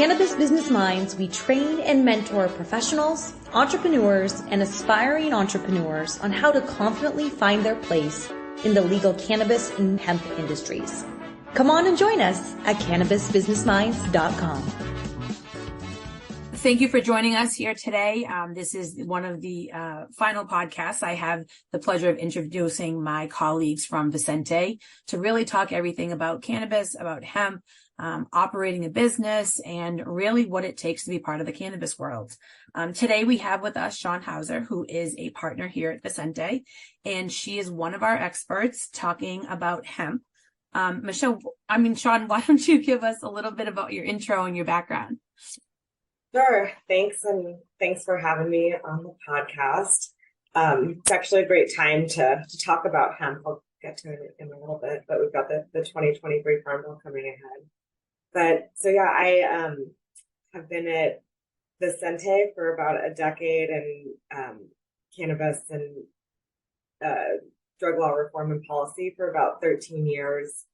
Cannabis Business Minds, we train and mentor professionals, entrepreneurs, and aspiring entrepreneurs on how to confidently find their place in the legal cannabis and hemp industries. Come on and join us at cannabisbusinessminds.com. Thank you for joining us here today. This is one of the final podcasts. I have the pleasure of introducing my colleagues from Vicente to really talk everything about cannabis, about hemp, operating a business, and really what it takes to be part of the cannabis world. Today we have with us Shawn Hauser, who is a partner here at Vicente, and she is one of our experts talking about hemp. Shawn, why don't you give us a little bit about your intro and your background? Sure. Thanks. And thanks for having me on the podcast. It's actually a great time to talk about hemp. I'll get to it in a little bit, but we've got the 2023 Farm Bill coming ahead. But so, yeah, I have been at Vicente for about a decade and cannabis and drug law reform and policy for about 13 years,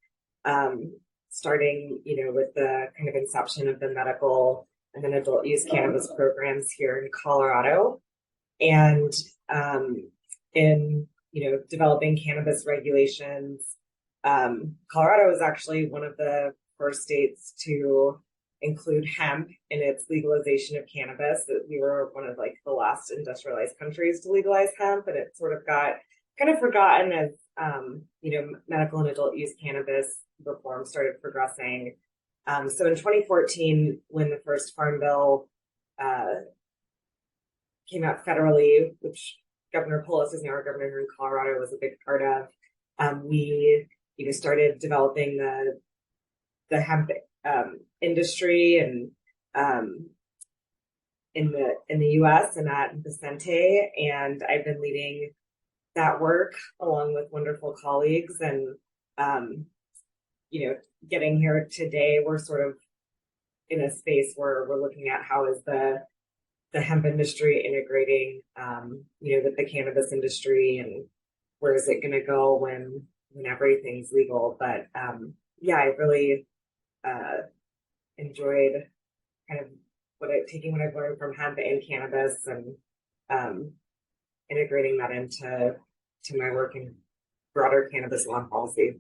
starting, with the kind of inception of the medical and then adult use cannabis programs here in Colorado, and in developing cannabis regulations. Colorado is actually one of the first states to include hemp in its legalization of cannabis. We were one of the last industrialized countries to legalize hemp, and it sort of got kind of forgotten as medical and adult use cannabis reform started progressing. So in 2014, when the first Farm Bill came out federally, which Governor Polis is now our governor here in Colorado, was a big part of, we started developing the hemp industry and in the U.S. and at Vicente, and I've been leading that work along with wonderful colleagues, and getting here today, we're sort of in a space where we're looking at how is the hemp industry integrating, with the cannabis industry, and where is it going to go when everything's legal. But I really enjoyed kind of taking what I've learned from hemp and cannabis and integrating that into my work in broader cannabis law policy.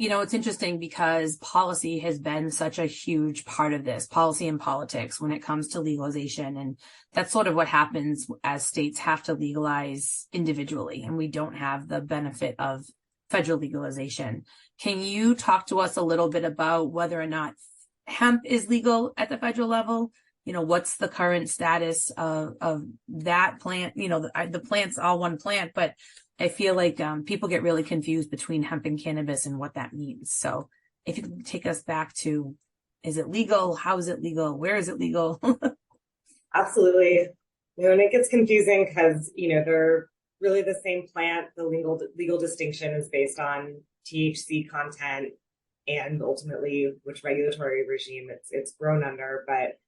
It's interesting because policy has been such a huge part of this, policy and politics, when it comes to legalization. And that's sort of what happens as states have to legalize individually, and we don't have the benefit of federal legalization. Can you talk to us a little bit about whether or not hemp is legal at the federal level? What's the current status of that plant? The plant's all one plant, but I feel like people get really confused between hemp and cannabis and what that means. So if you can take us back to, is it legal? How is it legal? Where is it legal? Absolutely. And it gets confusing because, they're really the same plant. The legal distinction is based on THC content and ultimately which regulatory regime it's grown under. But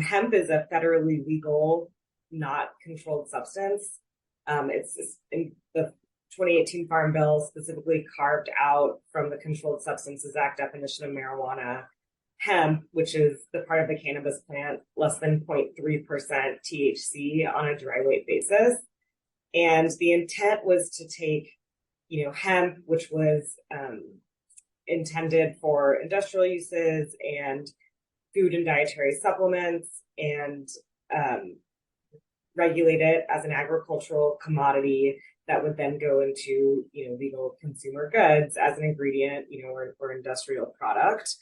hemp is a federally legal, not controlled substance. It's in the 2018 Farm Bill specifically carved out from the Controlled Substances Act definition of marijuana, hemp, which is the part of the cannabis plant, less than 0.3% THC on a dry weight basis. And the intent was to take, hemp, which was intended for industrial uses and food and dietary supplements, and regulate it as an agricultural commodity that would then go into, legal consumer goods as an ingredient, or industrial product.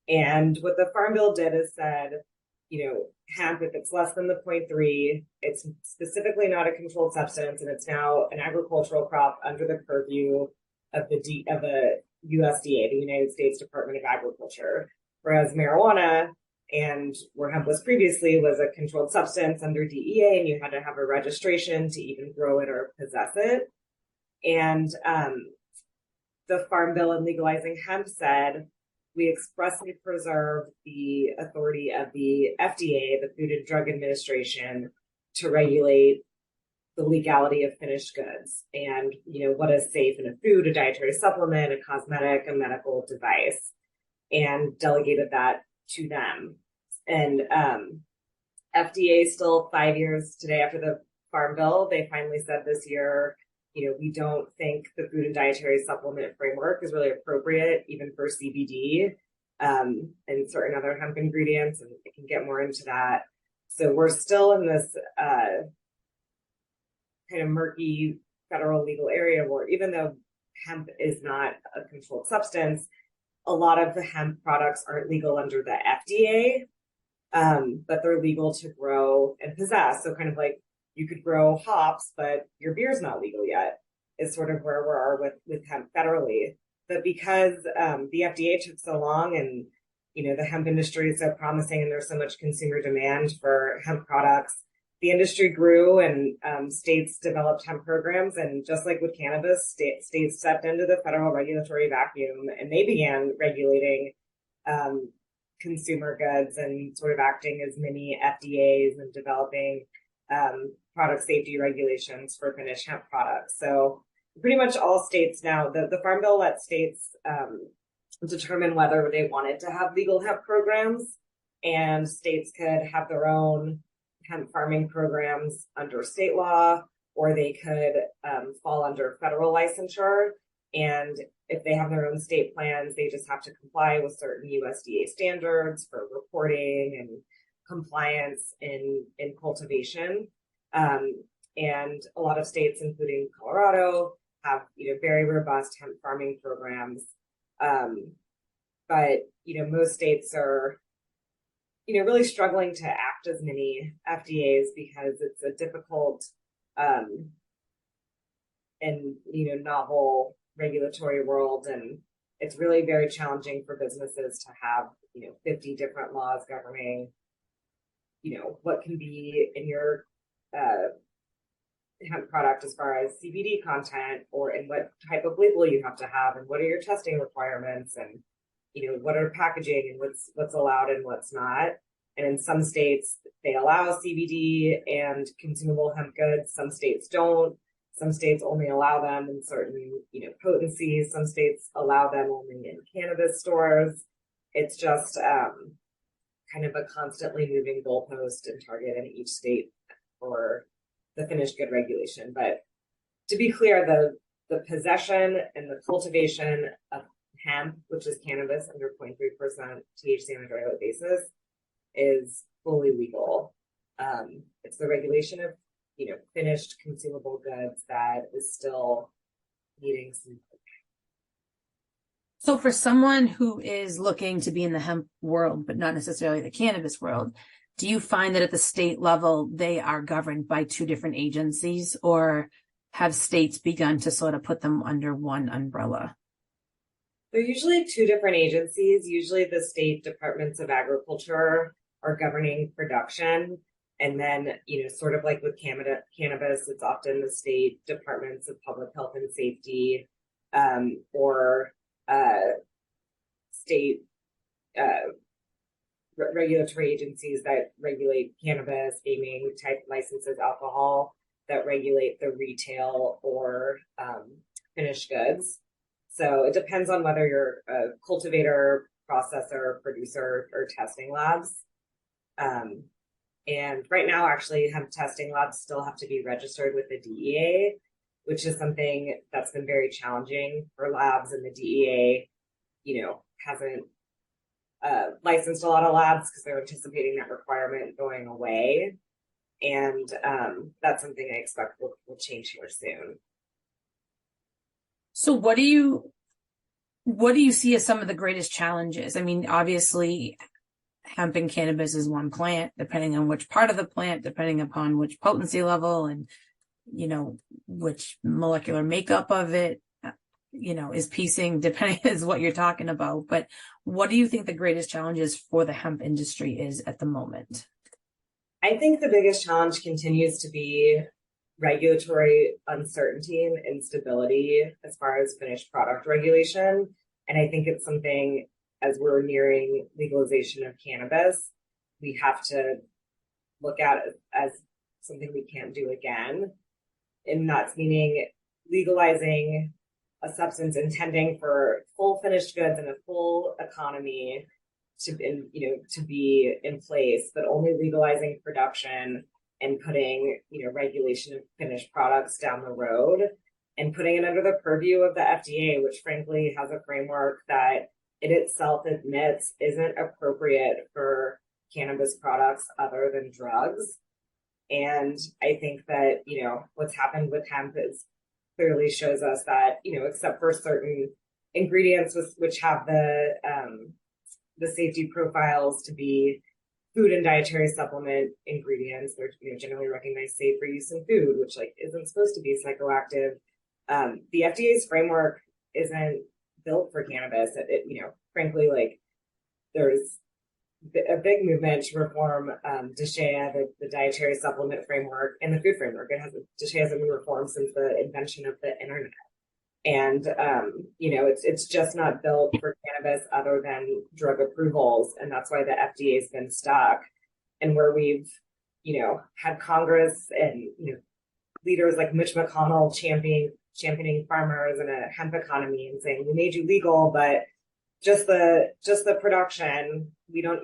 And what the Farm Bill did is said, hemp, if it's less than the 0.3, it's specifically not a controlled substance, and it's now an agricultural crop under the purview of the USDA, the United States Department of Agriculture. Whereas marijuana, and where hemp was previously, was a controlled substance under DEA, and you had to have a registration to even grow it or possess it. And the Farm Bill in legalizing hemp said, we expressly preserve the authority of the FDA, the Food and Drug Administration, to regulate the legality of finished goods and, what is safe in a food, a dietary supplement, a cosmetic, a medical device, and delegated that to them. And FDA still 5 years today after the Farm Bill, they finally said this year, we don't think the food and dietary supplement framework is really appropriate, even for CBD and certain other hemp ingredients, and I can get more into that. So we're still in this kind of murky federal legal area where even though hemp is not a controlled substance, a lot of the hemp products aren't legal under the FDA, but they're legal to grow and possess. So kind of like you could grow hops, but your beer's not legal yet, is sort of where we are with hemp federally. But because the FDA took so long and, the hemp industry is so promising and there's so much consumer demand for hemp products, the industry grew and states developed hemp programs. And just like with cannabis, states stepped into the federal regulatory vacuum and they began regulating consumer goods and sort of acting as mini FDAs and developing product safety regulations for finished hemp products. So pretty much all states now, the Farm Bill lets states determine whether they wanted to have legal hemp programs, and states could have their own hemp farming programs under state law, or they could fall under federal licensure. And if they have their own state plans, they just have to comply with certain USDA standards for reporting and compliance in cultivation. And a lot of states, including Colorado, have very robust hemp farming programs. But most states are really struggling to act as many FDAs because it's a difficult and novel regulatory world, and it's really very challenging for businesses to have 50 different laws governing what can be in your hemp product as far as CBD content, or in what type of label you have to have, and what are your testing requirements, and what are packaging and what's allowed and what's not. And in some states they allow CBD and consumable hemp goods, some states don't. Some states only allow them in certain potencies, some states allow them only in cannabis stores. It's just kind of a constantly moving goalpost and target in each state for the finished good regulation. But to be clear, the possession and the cultivation of hemp, which is cannabis under 0.3% THC on a dry weight basis, is fully legal. It's the regulation of finished consumable goods that is still needing some. So for someone who is looking to be in the hemp world, but not necessarily the cannabis world, do you find that at the state level, they are governed by two different agencies, or have states begun to sort of put them under one umbrella? They're usually two different agencies. Usually the state departments of agriculture are governing production. And then, sort of like with cannabis, it's often the state departments of public health and safety, or state regulatory agencies that regulate cannabis, gaming type licenses, alcohol, that regulate the retail or finished goods. So it depends on whether you're a cultivator, processor, producer, or testing labs. And right now, actually, hemp testing labs still have to be registered with the DEA, which is something that's been very challenging for labs, and the DEA, hasn't licensed a lot of labs because they're anticipating that requirement going away. And that's something I expect will change here soon. So what do you see as some of the greatest challenges? I mean, obviously, hemp and cannabis is one plant, depending on which part of the plant, depending upon which potency level and, which molecular makeup of it, is piecing, depending is what you're talking about. But what do you think the greatest challenges for the hemp industry is at the moment? I think the biggest challenge continues to be regulatory uncertainty and instability as far as finished product regulation. And I think it's something, as we're nearing legalization of cannabis, we have to look at it as something we can't do again. And that's meaning legalizing a substance intending for full finished goods and a full economy to be in place, but only legalizing production and putting, regulation of finished products down the road and putting it under the purview of the FDA, which frankly has a framework that it itself admits isn't appropriate for cannabis products other than drugs. And I think that, what's happened with hemp is clearly shows us that, except for certain ingredients which have the safety profiles to be food and dietary supplement ingredients, they're generally recognized safe for use in food, which isn't supposed to be psychoactive. The FDA's framework isn't built for cannabis. Frankly, there's a big movement to reform DSHEA, the dietary supplement framework, and the food framework. DSHEA hasn't been reformed since the invention of the internet. And, it's just not built for cannabis other than drug approvals. And that's why the FDA has been stuck. And where we've, had Congress and, leaders like Mitch McConnell championing farmers and a hemp economy and saying, we made you legal, but just the production, we didn't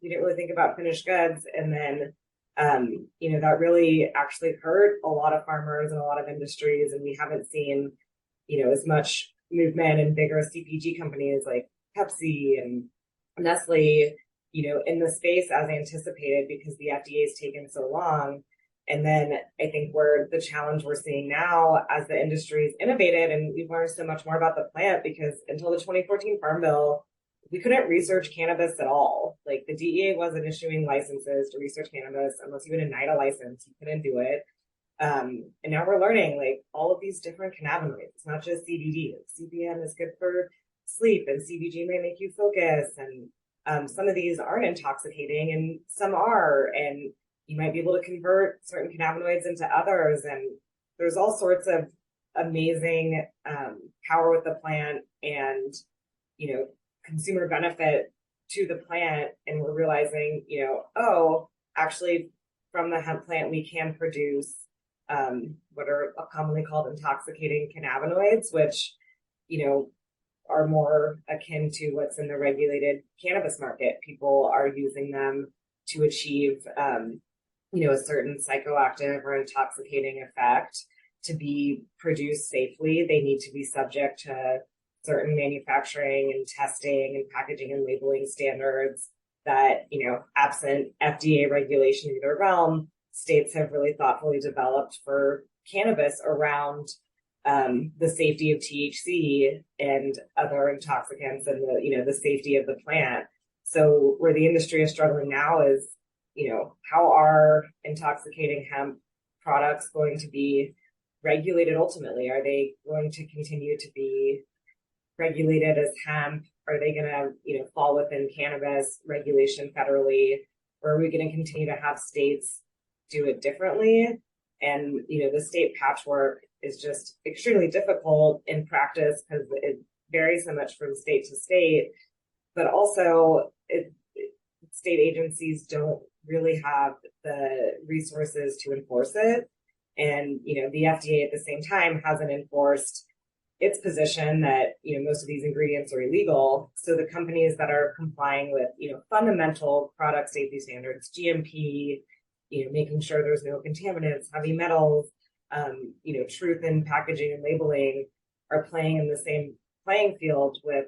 really think about finished goods. And then, that really actually hurt a lot of farmers and a lot of industries. And we haven't seen, as much movement and bigger CPG companies like Pepsi and Nestle, in the space as anticipated because the FDA has taken so long. And then I think where the challenge we're seeing now as the industry's innovated and we've learned so much more about the plant, because until the 2014 Farm Bill, we couldn't research cannabis at all. The DEA wasn't issuing licenses to research cannabis unless you had a NIDA license. You couldn't do it. And now we're learning all of these different cannabinoids. It's not just CBD. CBN is good for sleep, and CBG may make you focus. And some of these aren't intoxicating, and some are. And you might be able to convert certain cannabinoids into others. And there's all sorts of amazing power with the plant and, consumer benefit to the plant. And we're realizing, actually from the hemp plant, we can produce what are commonly called intoxicating cannabinoids, which, are more akin to what's in the regulated cannabis market. People are using them to achieve, a certain psychoactive or intoxicating effect. To be produced safely, they need to be subject to certain manufacturing and testing and packaging and labeling standards that, absent FDA regulation in their realm, states have really thoughtfully developed for cannabis around the safety of THC and other intoxicants and the safety of the plant. So where the industry is struggling now is, how are intoxicating hemp products going to be regulated ultimately? Are they going to continue to be regulated as hemp? Are they going to, fall within cannabis regulation federally? Or are we going to continue to have states do it differently? And, the state patchwork is just extremely difficult in practice because it varies so much from state to state, but also state agencies don't really have the resources to enforce it. And, the FDA at the same time hasn't enforced its position that, most of these ingredients are illegal. So the companies that are complying with, fundamental product safety standards, GMP, making sure there's no contaminants, heavy metals, truth in packaging and labeling, are playing in the same playing field with,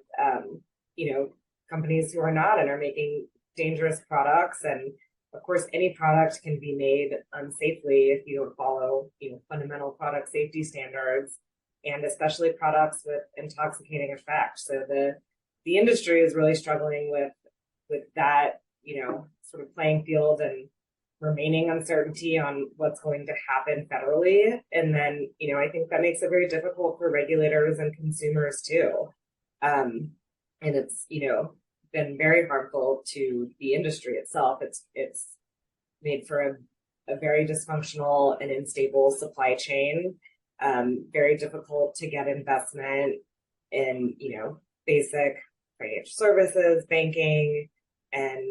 companies who are not and are making dangerous products. And of course, any product can be made unsafely if you don't follow, fundamental product safety standards, and especially products with intoxicating effect. So the industry is really struggling with that, sort of playing field and remaining uncertainty on what's going to happen federally. And then, I think that makes it very difficult for regulators and consumers too. And it's, been very harmful to the industry itself. It's made for a very dysfunctional and unstable supply chain. Very difficult to get investment in, basic financial services, banking, and,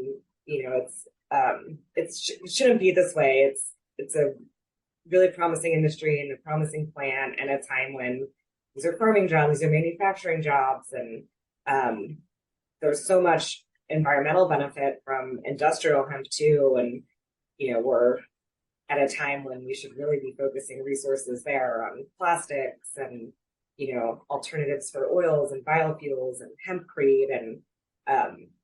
it shouldn't be this way. It's a really promising industry and a promising plan, and a time when these are farming jobs, these are manufacturing jobs, and there's so much environmental benefit from industrial hemp too. And, we're at a time when we should really be focusing resources there on plastics and, alternatives for oils and biofuels and hempcrete. And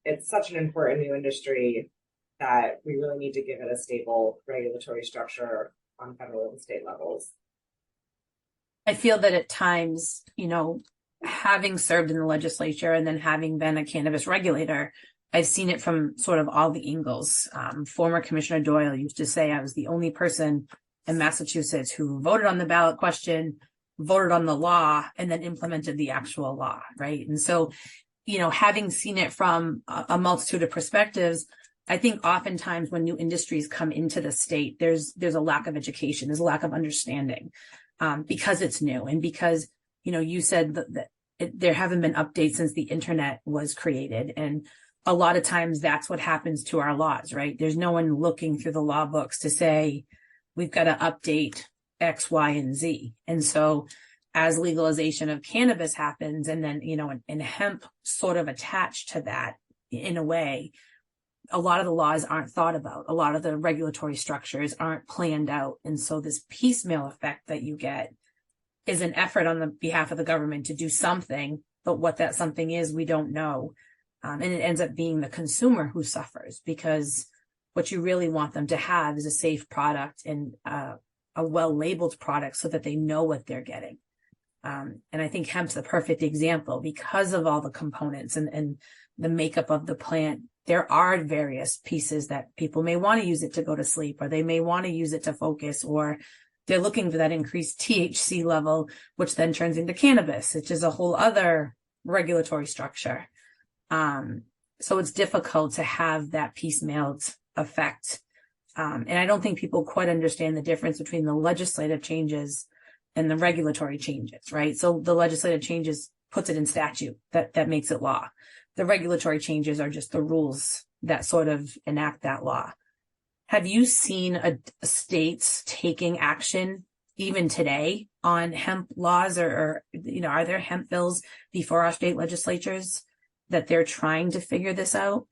it's such an important new industry that we really need to give it a stable regulatory structure on federal and state levels. I feel that at times, having served in the legislature and then having been a cannabis regulator, I've seen it from sort of all the angles. Former Commissioner Doyle used to say I was the only person in Massachusetts who voted on the ballot question, voted on the law, and then implemented the actual law, right? And so, having seen it from a multitude of perspectives, I think oftentimes when new industries come into the state, there's a lack of education, there's a lack of understanding, because it's new and because, you said that there haven't been updates since the internet was created. And a lot of times that's what happens to our laws, right? There's no one looking through the law books to say, we've got to update X, Y, and Z. And so as legalization of cannabis happens, and then, and hemp sort of attached to that in a way, a lot of the laws aren't thought about. A lot of the regulatory structures aren't planned out. And so this piecemeal effect that you get is an effort on the behalf of the government to do something, but what that something is, we don't know. And it ends up being the consumer who suffers, because what you really want them to have is a safe product and a well-labeled product so that they know what they're getting. And I think hemp's the perfect example because of all the components and the makeup of the plant. There are various pieces that people may want to use it to go to sleep, or they may want to use it to focus, or they're looking for that increased THC level, which then turns into cannabis, which is a whole other regulatory structure. So it's difficult to have that piecemealed effect. And I don't think people quite understand the difference between the legislative changes and the regulatory changes, right? So the legislative changes puts it in statute that makes it law. The regulatory changes are just the rules that sort of enact that law. Have you seen states taking action even today on hemp laws, or are there hemp bills before our state legislatures that they're trying to figure this out?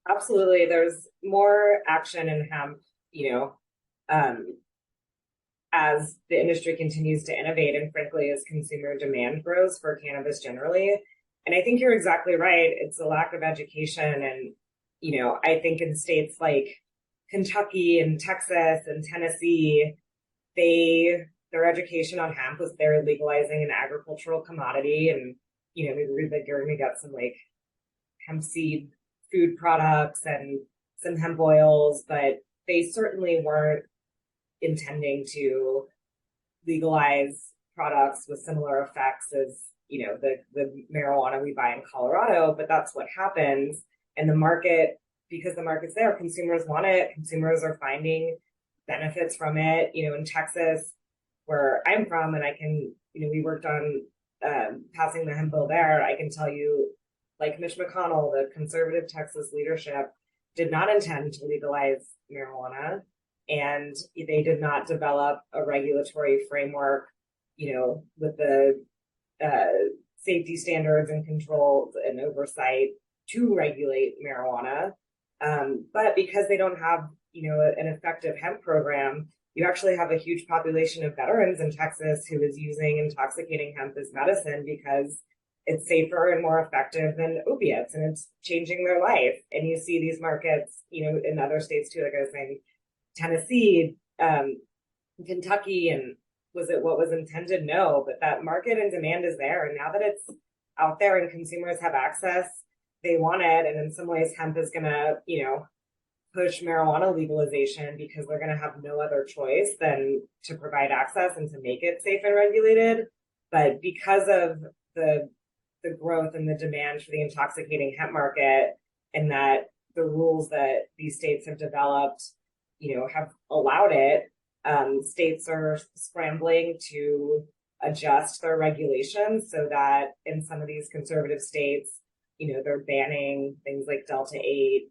Absolutely. There's more action in hemp, as the industry continues to innovate and frankly, as consumer demand grows for cannabis generally. And I think you're exactly right. It's a lack of education. And, I think in states like Kentucky and Texas and Tennessee, their education on hemp was they're legalizing an agricultural commodity. And, maybe you're going to get some like hemp seed food products and some hemp oils, but they certainly weren't intending to legalize products with similar effects as, the marijuana we buy in Colorado. But that's what happens. And the market, because the market's there, consumers want it. Consumers are finding benefits from it. In Texas, where I'm from, and I can, we worked on passing the hemp bill there. I can tell you, like Mitch McConnell, the conservative Texas leadership did not intend to legalize marijuana, and they did not develop a regulatory framework, with the safety standards and controls and oversight to regulate marijuana. But because they don't have, an effective hemp program, you actually have a huge population of veterans in Texas who is using intoxicating hemp as medicine because it's safer and more effective than opiates, and it's changing their life. And you see these markets, in other states too, like I was saying, Tennessee, Kentucky, and was it what was intended? No, but that market and demand is there. And now that it's out there and consumers have access, they want it. And in some ways, hemp is going to, push marijuana legalization because they're going to have no other choice than to provide access and to make it safe and regulated. But because of the growth and the demand for the intoxicating hemp market, and that the rules that these states have developed, have allowed it, states are scrambling to adjust their regulations so that in some of these conservative states, they're banning things like Delta 8,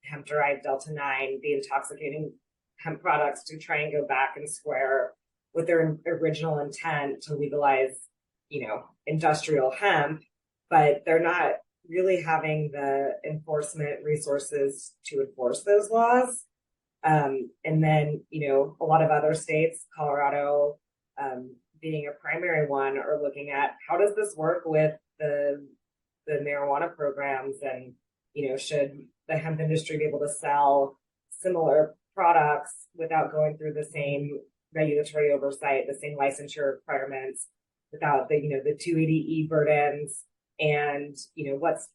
hemp-derived Delta 9, the intoxicating hemp products, to try and go back and square with their original intent to legalize, industrial hemp. But they're not really having the enforcement resources to enforce those laws. And then, a lot of other states, Colorado, being a primary one, are looking at how does this work with the marijuana programs, and, should the hemp industry be able to sell similar products without going through the same regulatory oversight, the same licensure requirements, without the 280E burdens, and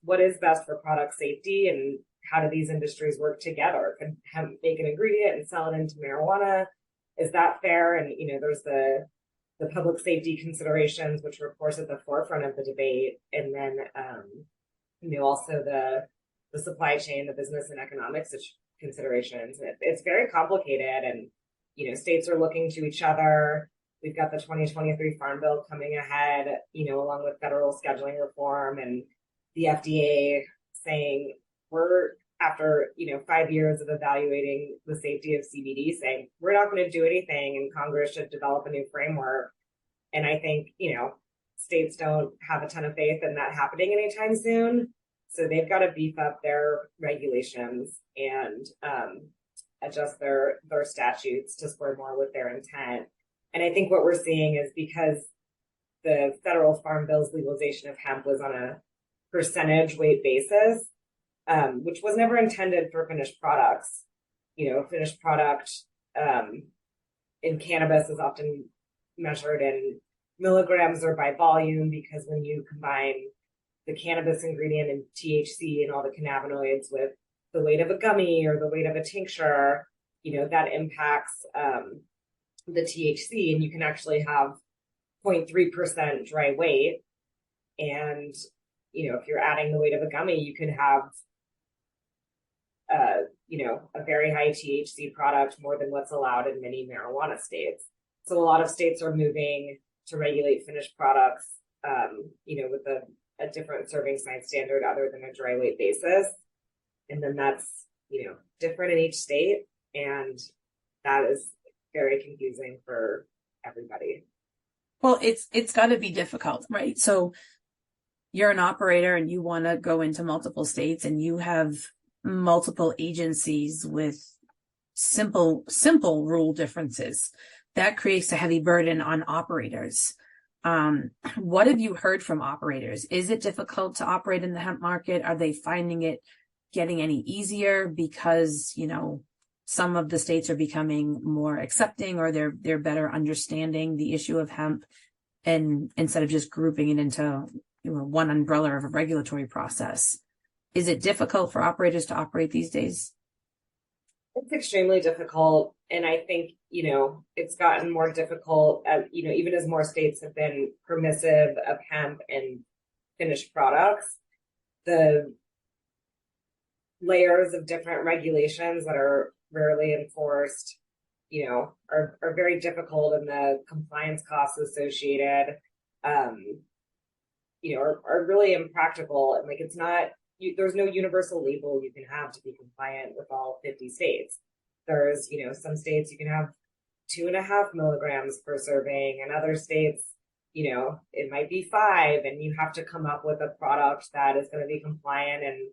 what is best for product safety, and how do these industries work together? Can hemp make an ingredient and sell it into marijuana? Is that fair? And there's the public safety considerations, which are of course at the forefront of the debate, and then also the supply chain, the business and economics considerations. It's very complicated, and states are looking to each other. We've got the 2023 Farm Bill coming ahead, along with federal scheduling reform, and the FDA saying we're, after 5 years of evaluating the safety of CBD, saying we're not going to do anything, and Congress should develop a new framework. And I think states don't have a ton of faith in that happening anytime soon, so they've got to beef up their regulations and adjust their statutes to square more with their intent. And I think what we're seeing is, because the federal Farm Bill's legalization of hemp was on a percentage weight basis, which was never intended for finished products. Finished product in cannabis is often measured in milligrams or by volume, because when you combine the cannabis ingredient and THC and all the cannabinoids with the weight of a gummy or the weight of a tincture, that impacts the THC, and you can actually have 0.3% dry weight. And, if you're adding the weight of a gummy, you could have a very high THC product, more than what's allowed in many marijuana states. So a lot of states are moving to regulate finished products, with a different serving size standard other than a dry weight basis. And then that's, different in each state. And that is very confusing for everybody. Well, it's got to be difficult, right? So you're an operator and you want to go into multiple states, and you have multiple agencies with simple rule differences. That creates a heavy burden on operators. What have you heard from operators? Is it difficult to operate in the hemp market? Are they finding it getting any easier because, some of the states are becoming more accepting, or they're better understanding the issue of hemp, and instead of just grouping it into one umbrella of a regulatory process? Is it difficult for operators to operate these days? It's extremely difficult. And I think, it's gotten more difficult, even as more states have been permissive of hemp and finished products. The layers of different regulations that are rarely enforced, are very difficult, and the compliance costs associated, are really impractical. And it's not, there's no universal label you can have to be compliant with all 50 states. There's, some states you can have 2.5 milligrams per serving, and other states, it might be 5, and you have to come up with a product that is going to be compliant in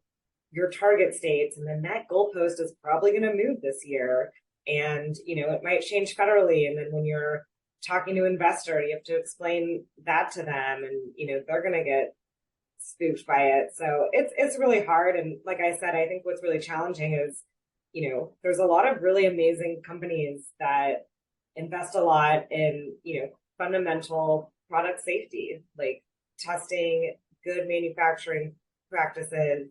your target states. And then that goalpost is probably going to move this year, and, it might change federally. And then when you're talking to an investor, you have to explain that to them, and, they're going to get spooked by it. So it's really hard. And like I said, I think what's really challenging is, there's a lot of really amazing companies that invest a lot in, fundamental product safety, like testing, good manufacturing practices,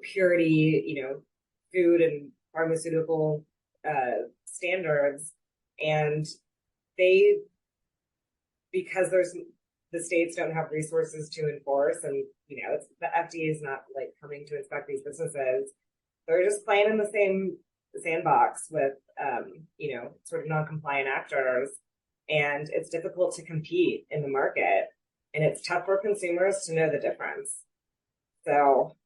purity, food and pharmaceutical standards. And because the states don't have resources to enforce, and it's, the FDA is not coming to inspect these businesses. They're just playing in the same sandbox with sort of non-compliant actors, and it's difficult to compete in the market, and it's tough for consumers to know the difference. So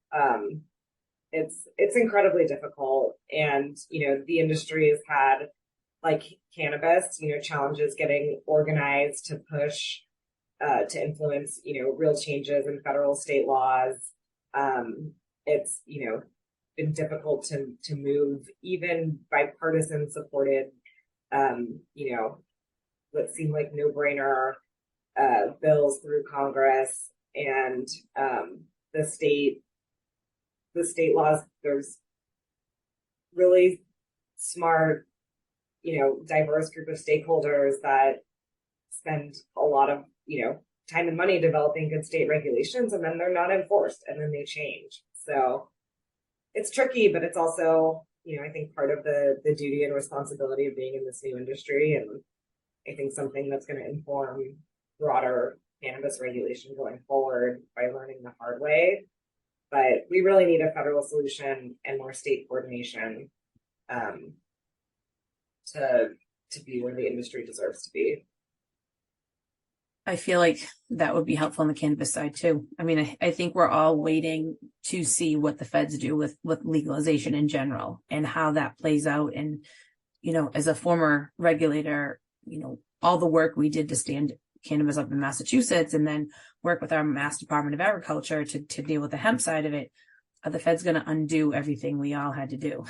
it's incredibly difficult. And the industry has had, like cannabis, challenges getting organized to push to influence, real changes in federal state laws. It's, been difficult to move even bipartisan supported, what seem like no-brainer bills through Congress, and the state laws. There's really smart, diverse group of stakeholders that spend a lot of, time and money developing good state regulations, and then they're not enforced, and then they change. So it's tricky, but it's also, I think part of the duty and responsibility of being in this new industry, and I think something that's going to inform broader cannabis regulation going forward by learning the hard way. But we really need a federal solution and more state coordination to be where the industry deserves to be. I feel like that would be helpful on the cannabis side too. I mean, I think we're all waiting to see what the feds do with legalization in general and how that plays out. And, as a former regulator, all the work we did to stand cannabis up in Massachusetts and then work with our Mass Department of Agriculture to deal with the hemp side of it, are the feds going to undo everything we all had to do?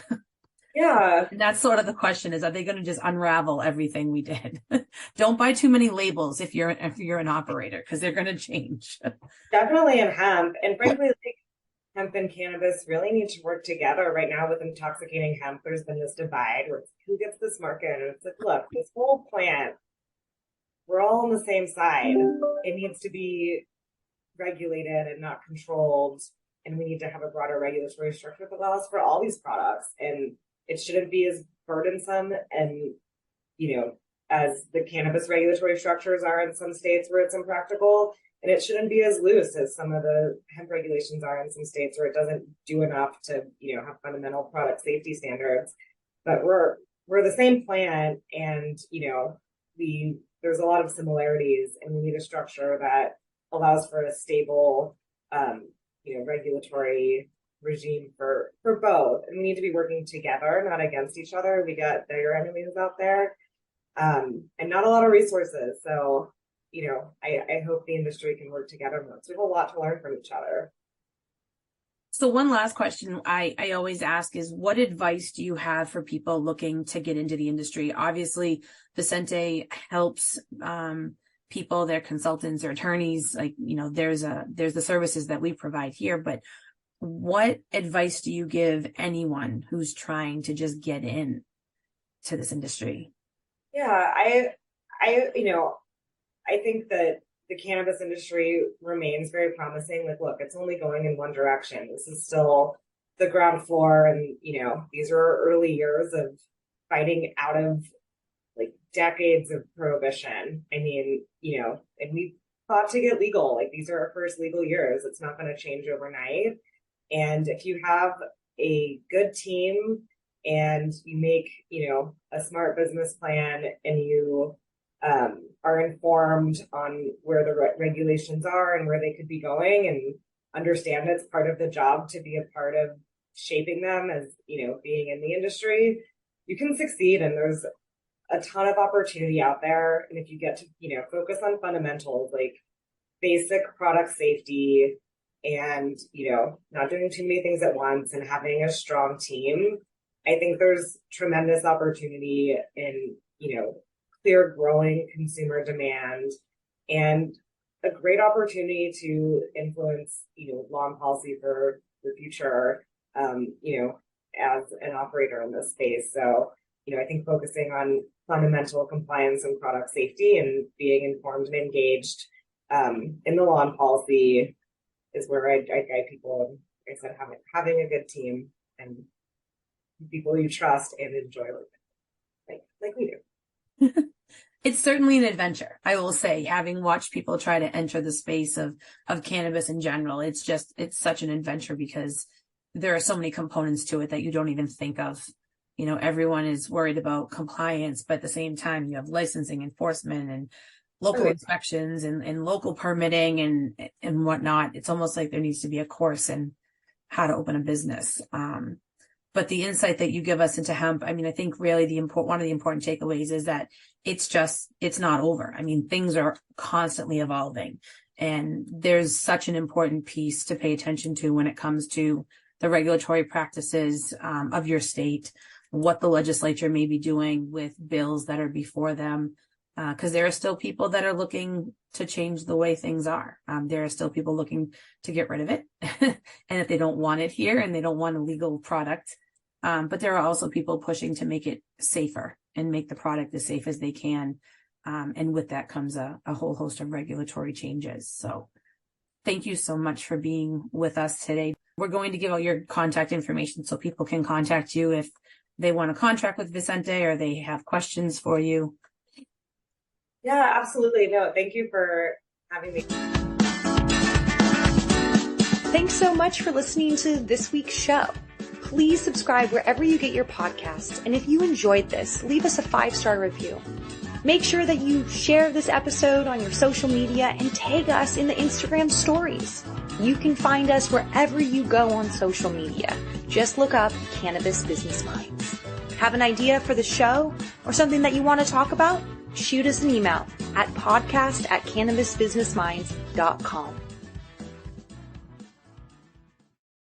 Yeah. And that's sort of the question, is, are they going to just unravel everything we did? Don't buy too many labels if you're an operator, because they're going to change. Definitely in hemp. And frankly, hemp and cannabis really need to work together right now with intoxicating hemp. There's been this divide where it's who gets this market. And it's like, look, this whole plant, we're all on the same side. It needs to be regulated and not controlled. And we need to have a broader regulatory structure that allows for all these products. And it shouldn't be as burdensome and, as the cannabis regulatory structures are in some states where it's impractical. And it shouldn't be as loose as some of the hemp regulations are in some states where it doesn't do enough to, have fundamental product safety standards. But we're the same plant, and, there's a lot of similarities, and we need a structure that allows for a stable, regulatory regime for both. And we need to be working together, not against each other. We got bigger enemies out there, and not a lot of resources. So, I hope the industry can work together more. So we have a lot to learn from each other. So one last question I always ask is, what advice do you have for people looking to get into the industry? Obviously, Vicente helps people, their consultants or attorneys. Like, there's the services that we provide here, but what advice do you give anyone who's trying to just get in to this industry? Yeah, I think that the cannabis industry remains very promising. Like, look, it's only going in one direction. This is still the ground floor, and these are early years of fighting out of like decades of prohibition. I mean, and we fought to get legal. Like, these are our first legal years. It's not going to change overnight. And if you have a good team and you make, a smart business plan, and you are informed on where the regulations are and where they could be going, and understand it's part of the job to be a part of shaping them as, being in the industry, you can succeed. And there's a ton of opportunity out there. And if you get to, focus on fundamentals like basic product safety and, not doing too many things at once and having a strong team, I think there's tremendous opportunity in, clear growing consumer demand, and a great opportunity to influence, law and policy for the future, as an operator in this space. So, I think focusing on fundamental compliance and product safety and being informed and engaged in the law and policy is where I guide people. Like I said, having a good team and people you trust and enjoy like we do. It's certainly an adventure, I will say, having watched people try to enter the space of cannabis in general. It's such an adventure because there are so many components to it that you don't even think of. Everyone is worried about compliance, but at the same time, you have licensing, enforcement, and local inspections and local permitting and whatnot. It's almost like there needs to be a course in how to open a business. But the insight that you give us into hemp, I mean, I think really one of the important takeaways is that it's not over. I mean, things are constantly evolving, and there's such an important piece to pay attention to when it comes to the regulatory practices of your state, what the legislature may be doing with bills that are before them. Because there are still people that are looking to change the way things are. There are still people looking to get rid of it. And if they don't want it here and they don't want a legal product, but there are also people pushing to make it safer and make the product as safe as they can. And with that comes a whole host of regulatory changes. So thank you so much for being with us today. We're going to give out your contact information so people can contact you if they want to contract with Vicente or they have questions for you. Yeah, absolutely. No, thank you for having me. Thanks so much for listening to this week's show. Please subscribe wherever you get your podcasts. And if you enjoyed this, leave us a 5-star review. Make sure that you share this episode on your social media and tag us in the Instagram stories. You can find us wherever you go on social media. Just look up Cannabis Business Minds. Have an idea for the show or something that you want to talk about? Shoot us an email at podcast@cannabisbusinessminds.com.